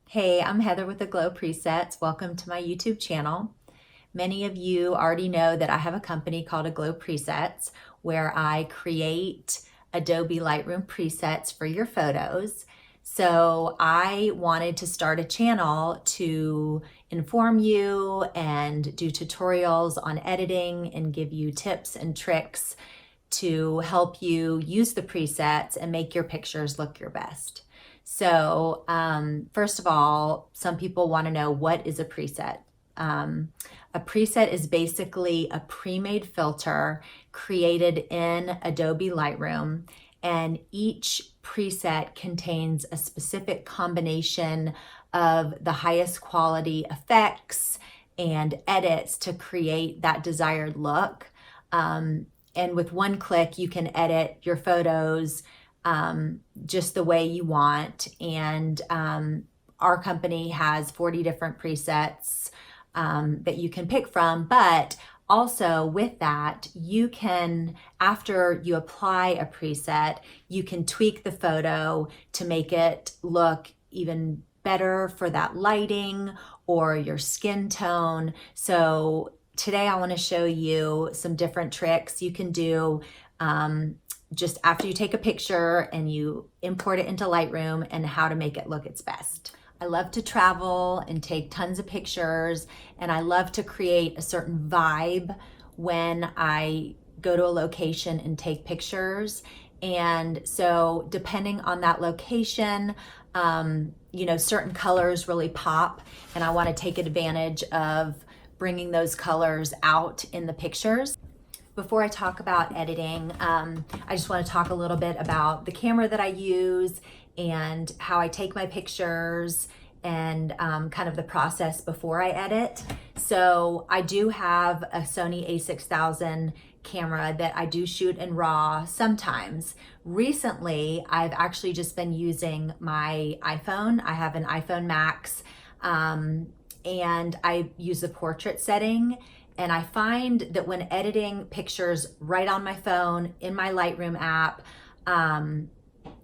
Hey, I'm Heather with AGLOW Presets. Welcome to my YouTube channel. Many of you already know that I have a company called AGLOW Presets where I create Adobe Lightroom presets for your photos. So I wanted to start a channel to inform you and do tutorials on editing and give you tips and tricks to help you use the presets and make your pictures look your best. So first of all, some people want to know, what is a preset? A preset is basically a pre-made filter created in Adobe Lightroom, and each preset contains a specific combination of the highest quality effects and edits to create that desired look. And with one click, you can edit your photos just the way you want. And our company has 40 different presets that you can pick from. But also with that, you can, after you apply a preset, you can tweak the photo to make it look even better for that lighting or your skin tone. So today I want to show you some different tricks you can do just after you take a picture and you import it into Lightroom, and how to make it look its best. I love to travel and take tons of pictures, and I love to create a certain vibe when I go to a location and take pictures. And so depending on that location, certain colors really pop, and I want to take advantage of bringing those colors out in the pictures. Before I talk about editing, I just want to talk a little bit about the camera that I use and how I take my pictures and kind of the process before I edit. So I do have a Sony a6000 camera that I do shoot in RAW sometimes. Recently, I've actually just been using my iPhone. I have an iPhone Max, and I use the portrait setting. And I find that when editing pictures right on my phone in my Lightroom app,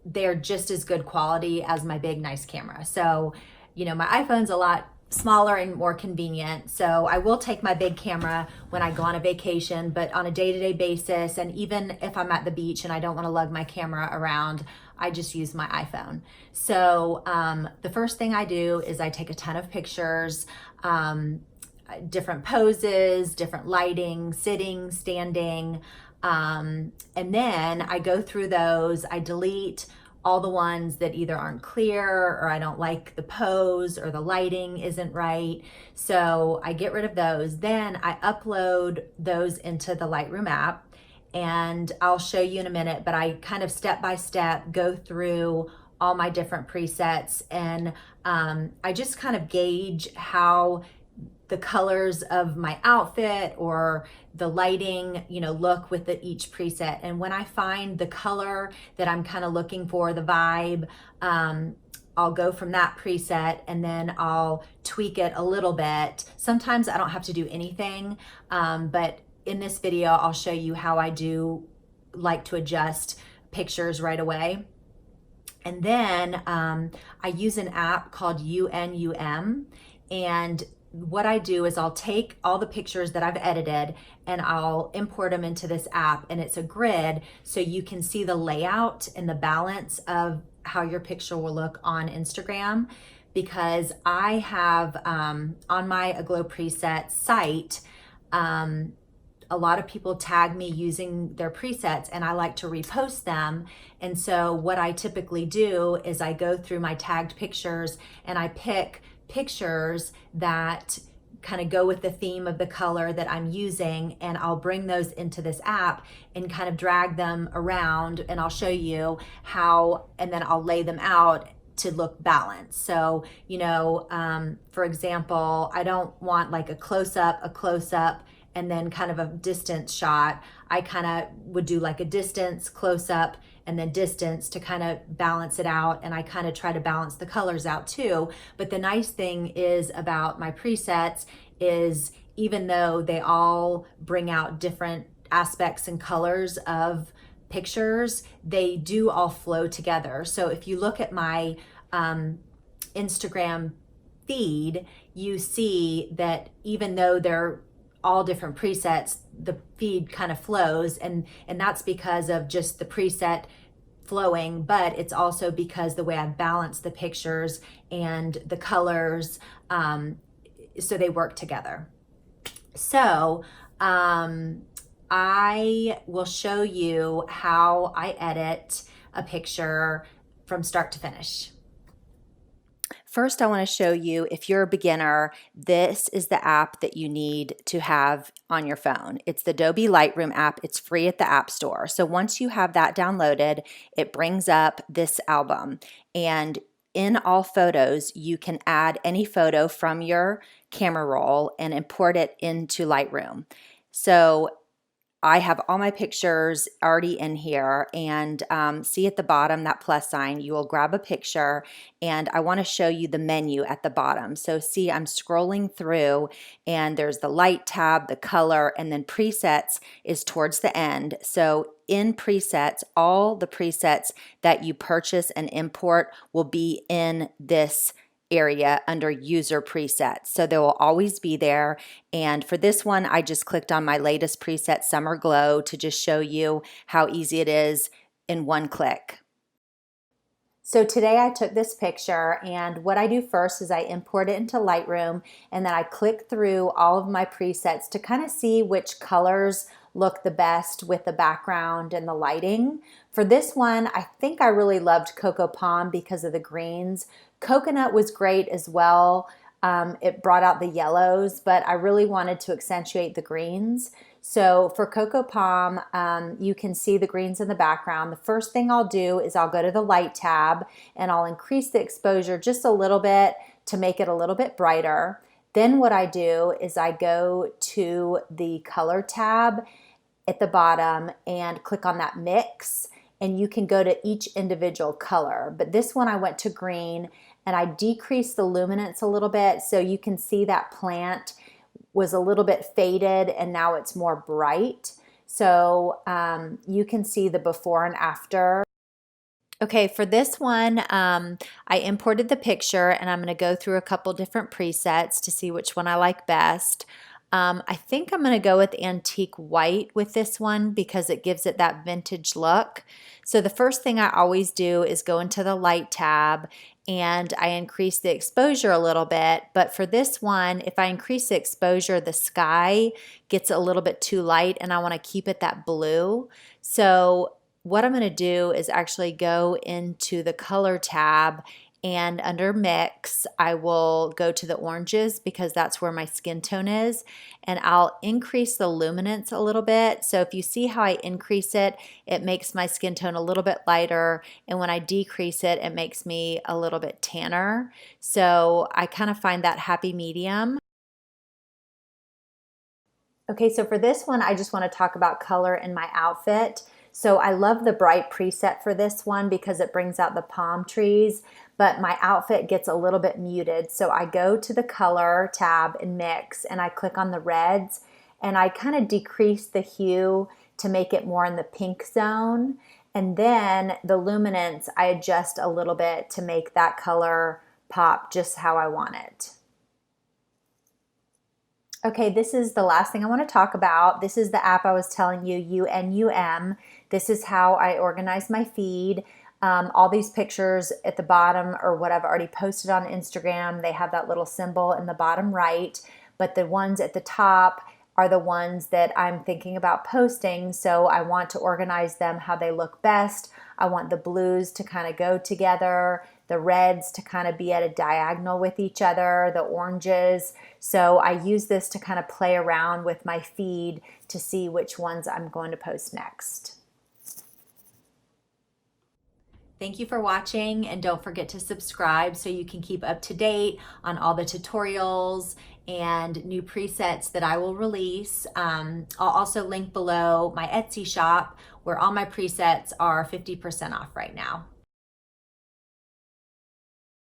they're just as good quality as my big, nice camera. So, my iPhone's a lot smaller and more convenient. So I will take my big camera when I go on a vacation, but on a day-to-day basis, and even if I'm at the beach and I don't want to lug my camera around, I just use my iPhone. So the first thing I do is I take a ton of pictures, different poses, different lighting, sitting, standing, and then I go through those. I delete all the ones that either aren't clear, or I don't like the pose, or the lighting isn't right. So I get rid of those. Then I upload those into the Lightroom app, and I'll show you in a minute, but I kind of step by step go through all my different presets, and I just kind of gauge how the colors of my outfit or the lighting, look with each preset. And when I find the color that I'm kind of looking for, the vibe, I'll go from that preset and then I'll tweak it a little bit. Sometimes I don't have to do anything, but in this video, I'll show you how I do like to adjust pictures right away. And then I use an app called UNUM, and what I do is I'll take all the pictures that I've edited and I'll import them into this app, and it's a grid so you can see the layout and the balance of how your picture will look on Instagram. Because I have on my AGLOW Presets site, a lot of people tag me using their presets, and I like to repost them. And so what I typically do is I go through my tagged pictures and I pick pictures that kind of go with the theme of the color that I'm using, and I'll bring those into this app and kind of drag them around, and I'll show you how, and then I'll lay them out to look balanced. So, for example, I don't want like a close-up, and then kind of a distance shot. I kind of would do like a distance, close-up, and then distance to kind of balance it out. And I kind of try to balance the colors out too. But the nice thing is about my presets is, even though they all bring out different aspects and colors of pictures, they do all flow together. So if you look at my Instagram feed, you see that even though they're all different presets, the feed kind of flows, and that's because of just the preset flowing, but it's also because the way I balance the pictures and the colors, so they work together. So I will show you how I edit a picture from start to finish. First, I want to show you, if you're a beginner, this is the app that you need to have on your phone. It's the Adobe Lightroom app. It's free at the App Store. So once you have that downloaded, it brings up this album. And in all photos, you can add any photo from your camera roll and import it into Lightroom. So I have all my pictures already in here, and see at the bottom that plus sign, you will grab a picture, and I want to show you the menu at the bottom. So see, I'm scrolling through, and there's the light tab, the color, and then presets is towards the end. So in presets, all the presets that you purchase and import will be in this area under user presets. So they will always be there. And for this one, I just clicked on my latest preset, Summer Glow, to just show you how easy it is in one click. So today I took this picture, and what I do first is I import it into Lightroom, and then I click through all of my presets to kind of see which colors look the best with the background and the lighting. For this one, I think I really loved Cocoa Palm because of the greens. Coconut was great as well. It brought out the yellows, but I really wanted to accentuate the greens. So for Cocoa Palm, you can see the greens in the background. The first thing I'll do is I'll go to the light tab, and I'll increase the exposure just a little bit to make it a little bit brighter. Then what I do is I go to the color tab at the bottom and click on that mix, and you can go to each individual color. But this one I went to green, and I decreased the luminance a little bit, so you can see that plant was a little bit faded and now it's more bright. So you can see the before and after. Okay, for this one, I imported the picture, and I'm going to go through a couple different presets to see which one I like best. I think I'm going to go with antique white with this one because it gives it that vintage look. So the first thing I always do is go into the light tab, and I increase the exposure a little bit. But for this one, if I increase the exposure, the sky gets a little bit too light, and I want to keep it that blue. So what I'm going to do is actually go into the color tab, and under mix, I will go to the oranges because that's where my skin tone is, and I'll increase the luminance a little bit. So if you see how I increase it, it makes my skin tone a little bit lighter, and when I decrease it, it makes me a little bit tanner. So I kind of find that happy medium. Okay, so for this one, I just want to talk about color in my outfit. So I love the bright preset for this one because it brings out the palm trees, but my outfit gets a little bit muted. So I go to the color tab and mix, and I click on the reds, and I kind of decrease the hue to make it more in the pink zone. And then the luminance, I adjust a little bit to make that color pop just how I want it. Okay, this is the last thing I want to talk about. This is the app I was telling you, UNUM. This is how I organize my feed. All these pictures at the bottom are what I've already posted on Instagram. They have that little symbol in the bottom right, but the ones at the top are the ones that I'm thinking about posting. So I want to organize them how they look best. I want the blues to kind of go together, the reds to kind of be at a diagonal with each other, the oranges. So I use this to kind of play around with my feed to see which ones I'm going to post next. Thank you for watching, and don't forget to subscribe so you can keep up to date on all the tutorials and new presets that I will release. I'll also link below my Etsy shop where all my presets are 50% off right now.